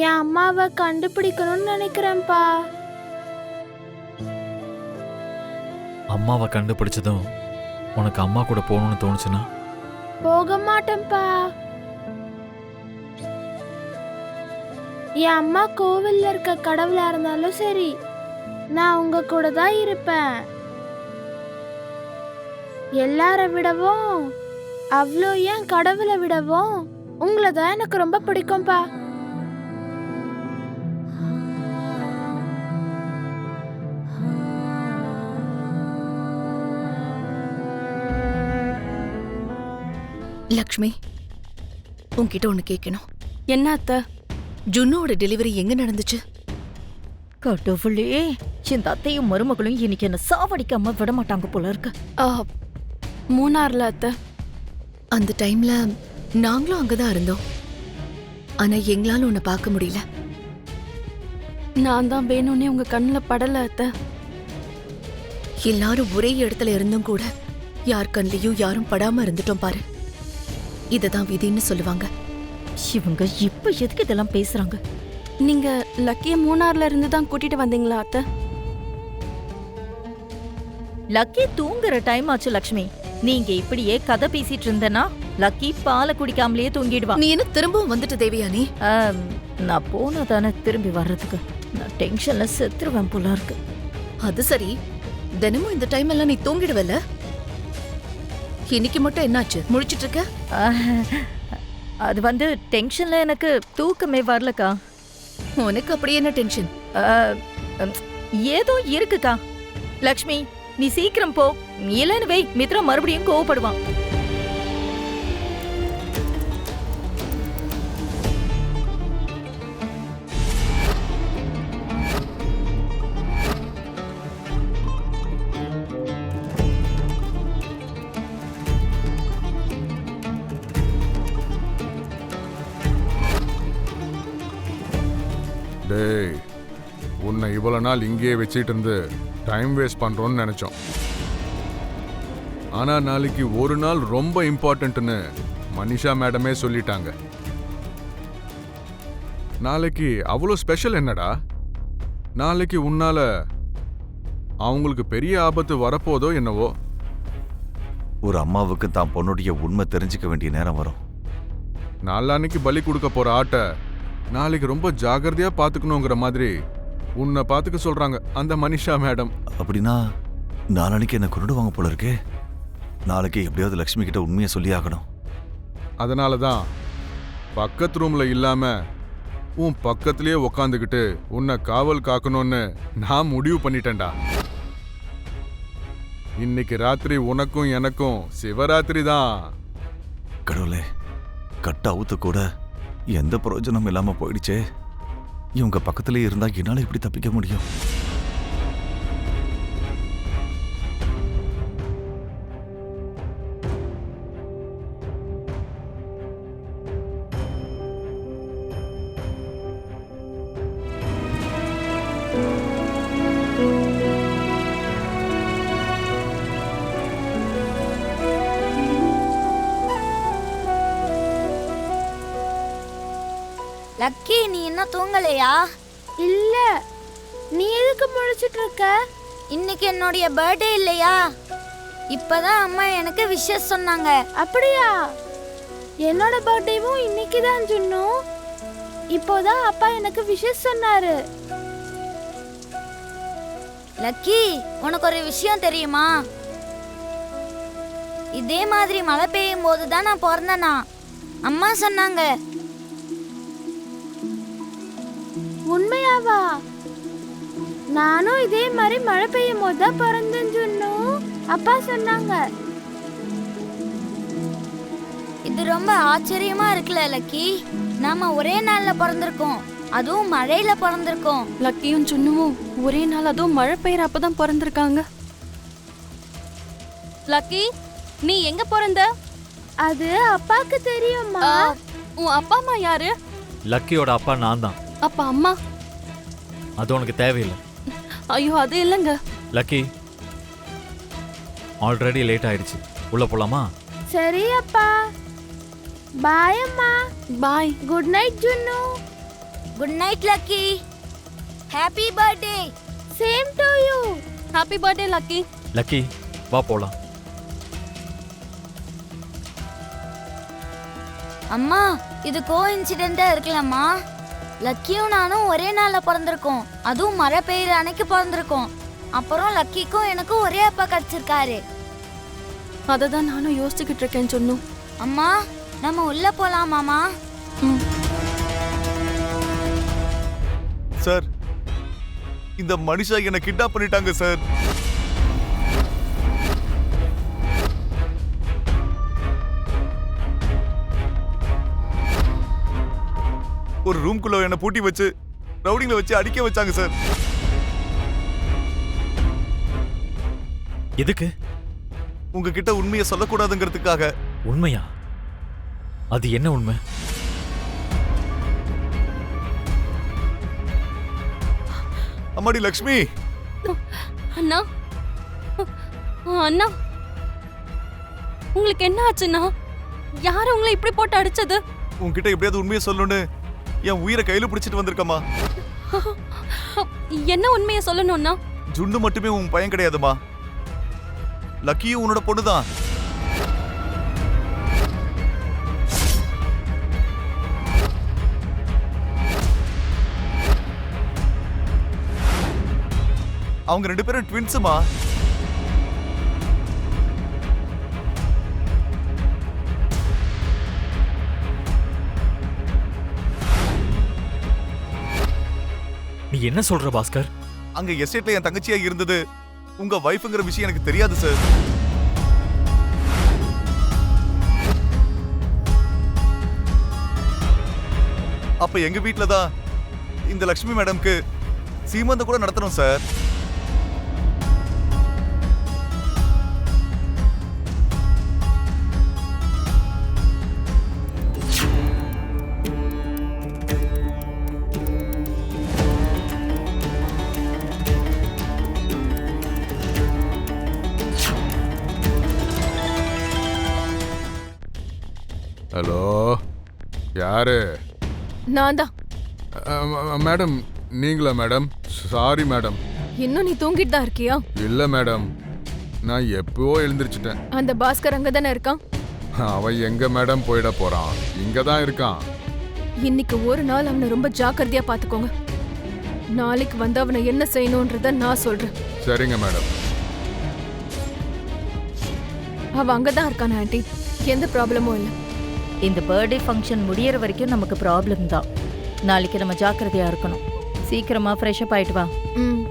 என் அம்மாவை கண்டுபிடிக்கணும்னு நினைக்கிறேன்ப்பா. அம்மாவை கண்டுபிடிச்சதும் உனக்கு அம்மா கூட போகணும்னு தோணுச்சுன்னா? போக மாட்டேன்ப்பா. என் அம்மா கோவில்ல இருக்க கடவுளா இருந்தாலும் சரி, நான் உங்க கூட தான் இருப்பேன். எல்லார விடவும், அவ்வளோ ஏன் கடவுளை விடவும் உங்களை தான் எனக்கு ரொம்ப பிடிக்கும்பா. லக்ஷ்மி, உன்கிட்ட ஒண்ணு கேட்கணும். என்ன அத்தை? ஜுன்னோட டெலிவரி எங்க நடந்துச்சு? கடவுளே, இந்த அத்தையும் மருமகளும் இன்னைக்கு என்ன சாவடிக்காம விட மாட்டாங்க போல இருக்கு. மூணார்ல அத்தை. அந்த டைம்ல நாங்களும் அங்கதான் இருந்தோம். ஆனா எங்களால உன்னை பார்க்க முடியல. நான் தான் வேணும்னே உங்க கண்ணுல படல அத்தை. எல்லாரும் ஒரே இடத்துல இருந்தும் கூட யார் கண்லயும் யாரும் படாம இருந்துட்டோம் பாரு. இததான் விதின்னு சொல்லுவாங்க. இவங்க இப்ப எதுக்கு இதெல்லாம் பேசுறாங்க? நீங்க லக்கிய மூணார்ல இருந்து தான் கூட்டிட்டு வந்தீங்களா அத்தை? லக்கி தூங்குற டைம் ஆச்சு லக்ஷ்மி. நீங்க இப்படியே கதை பேசிட்டு இருந்தனா லக்கி பாலை குடிக்காமலேயே தூங்கிடுவா. நீ என்ன திரும்பவும் வந்துட்டு தேவியானி? நான் போனா தானே திரும்பி வர்றதுக்கு. நான் டென்ஷன்ல செத்துருவேன் போல இருக்கு. அது சரி, தினமும் இந்த டைம் எல்லாம் நீ தூங்கிடுவல? இன்னைக்கு மட்டும் என்னாச்சு, முழிச்சிட்டு இருக்க? அது வந்து டென்ஷன்ல எனக்கு தூக்கமே வரலக்கா. உனக்கு அப்படி என்ன டென்ஷன்? ஏதோ இருக்குக்கா. லக்ஷ்மி, நீ சீக்கிரம் போ. இல்லன்னு வை, மித்ரா மறுபடியும் கோவப்படுவான். டேய், உன்னை இவ்வளவு நாள் இங்கேயே வச்சிட்டு இருந்து டைம் வேஸ்ட் பண்றோம்னு நினைச்சோம். ஆனா நாளைக்கு ஒரு நாள் ரொம்ப இம்பார்ட்டன்ட்னு மனிஷா மேடமே சொல்லிட்டாங்க. நாளைக்கு அவ்வளோ ஸ்பெஷல் என்னடா? நாளைக்கு உன்னால அவங்களுக்கு பெரிய ஆபத்து வரப்போதோ என்னவோ. ஒரு அம்மாவுக்கு தான் பொண்ணுடைய உண்மை தெரிஞ்சுக்க வேண்டிய நேரம் வரும். நாளான்னைக்கு பலி கொடுக்க போற ஆட்டை நாளைக்கு ரொம்ப ஜாகிரதையா பாத்துக்கணுங்கிற மாதிரி உன்னை பாத்துக்க சொல்றாங்க அந்த மனிஷா மேடம். அப்படின்னா நாளைக்கு என்ன கொண்டுடுவாங்க போல இருக்கே. நாளைக்கு எப்படியாவது லக்ஷ்மி கிட்ட உண்மையை சொல்லி ஆகணும். அதனாலதான் பக்கத்து ரூம்ல இல்லாம உன் பக்கத்திலேயே உக்காந்துக்கிட்டு உன்னை காவல் காக்கணும்னு நான் முடிவு பண்ணிட்டேன்டா. இன்னைக்கு ராத்திரி உனக்கும் எனக்கும் சிவராத்திரி தான். கடவுளே, கட்ட அவுத்து கூட எந்த பிரயோஜனம் இல்லாம போயிடுச்சே. இவங்க பக்கத்திலே இருந்தா என்னால இப்படி தப்பிக்க முடியும்? லக்கி, நீ என்ன தூங்கலையா? இல்ல. நீ எதுக்கு முழிச்சிட்டு இருக்க? இன்னைக்கு என்னுடைய பர்த்டே இல்லையா? இப்பதான் அம்மா எனக்கு விஷஸ் சொன்னாங்க. அப்படியா? என்னோட பர்த்டேவும் இன்னைக்கு தான் ஜுன்னு. இப்போதான் அப்பா எனக்கு விஷஸ் சொன்னாரு. லக்கி, உனக்கு ஒரு விஷயம் தெரியுமா? இதே மாதிரி மழை பெய்யும் போது தான் நான் பிறந்தனா. அம்மா சொன்னாங்க. உண்மையாவா? நானும் இதே மாதிரி மழை பெய்யும் போது தான் பிறந்தேன்னு சொன்னோம். அப்பா சொன்னாங்க. இது ரொம்ப ஆச்சரியமா இருக்குல்ல லக்கி? நாம ஒரே நாள்ல பிறந்திருக்கோம், அதுவும் மழையில பிறந்திருக்கோம். லக்கியும் சுண்ணுவும் ஒரே நாள், அதுவும் மழை பெய்யற அப்பதான் பிறந்திருக்காங்க. லக்கி, நீ எங்க பிறந்த? அது அப்பாக்கு தெரியுமா? உன் அப்பா அம்மா யாரு? லக்கியோட அப்பா நான் தான். அப்பா அம்மா? அது உனக்கு தேவையில்லை. ஐயோ, அது இல்லைங்க. லக்கி, ஆல்ரெடி லேட் ஆயிடுச்சு. உள்ள போலாமா? சரி அப்பா. பாய் அம்மா. Bye. Good night Junnu. Good night Lucky. Happy birthday. Same to you. Happy birthday Lucky. Lucky வா போலாம். அம்மா இது கோஇன்சிடென்ட்டா இருக்கலாமா? லக்கியும் நானும் ஒரே நாள்ல பிறந்திருக்கோம். அதுவும் மழை பெய்யுற அன்னைக்கு பிறந்திருக்கோம். அப்புறம் லக்கிக்கும் எனக்கும் ஒரே அப்பா கிடைச்சிருக்காரு. அதை தான் நானும் யோசிச்சுக்கிட்டு இருக்கேன்னு சொன்னோம். அம்மா நம்ம உள்ள போலாமாமா? சார், இந்த மனுஷா என்ன கிட்னாப் பண்ணிட்டாங்க சார். ஒரு ரூம்குள்ள என்ன பூட்டி வச்சு ரவுடிங்ல வச்சு அடிக்க வச்சாங்க சார். எதுக்கு? உங்ககிட்ட உண்மையை சொல்லக்கூடாதுங்கிறதுக்காக. உண்மையா? அது என்ன உண்மை? அம்மாடி லக்ஷ்மி. அண்ணா அண்ணா உங்களுக்கு என்ன ஆச்சுண்ணா? யார் உங்களை இப்படி போட்டு அடிச்சது? உன்கிட்ட எப்படியாவது உண்மையை சொல்லணும்னு என் உயிரை கையில பிடிச்சிட்டு வந்திருக்கம்மா. என்ன உண்மையை சொல்லணும்னா? ஜுண்டு மட்டுமே உன் பையன் கிடையாதுமா. லக்கியும் உன்னோட பொண்ணுதான். அவங்க 2 பேரும் ட்வின்ஸுமா. நீ என்ன சொல்ற பாஸ்கர்? அங்க எஸ்டேட்ல என் தங்கச்சியா இருந்தது உங்க வைஃப்ங்கிற விஷயம் எனக்கு தெரியாது சார். அப்ப எங்க வீட்ல தான் இந்த லட்சுமி மேடம்க்கு சீமந்தம் கூட நடத்தணும் சார். ஹலோ, யாரு? நான் தான். மேடம் நீங்களா மேடம்? Sorry madam. இன்னும் நீ தூங்கிட்டு தான் இருக்கியா? இல்ல மேடம், நான் எப்போ எழுந்திருச்சிட்டேன். அந்த பாஸ்கர் அங்க தானே இருக்கான். அவன் எங்க மேடம் போயிட போறான்? இங்க தான் இருக்கான். இன்னைக்கு ஒரு நாள் அவனை ரொம்ப ஜாக்கிரதையா பாத்துக்கோங்க. நாளைக்கு வந்து அவனை என்ன செய்யணும்ன்றத நான் சொல்றேன். சரிங்க மேடம். அவன் அங்கதான் இருக்கான் ஆண்டி. எந்த ப்ராப்ளமும் இல்லை. இந்த பர்த்டே ஃபங்க்ஷன் முடியற வரைக்கும் நமக்கு ப்ராப்ளம் தான். நாளைக்கு நம்ம ஜாக்கிரதையா இருக்கணும். சீக்கிரமா ஃப்ரெஷ் அப் ஆயிட்டு வா. ம்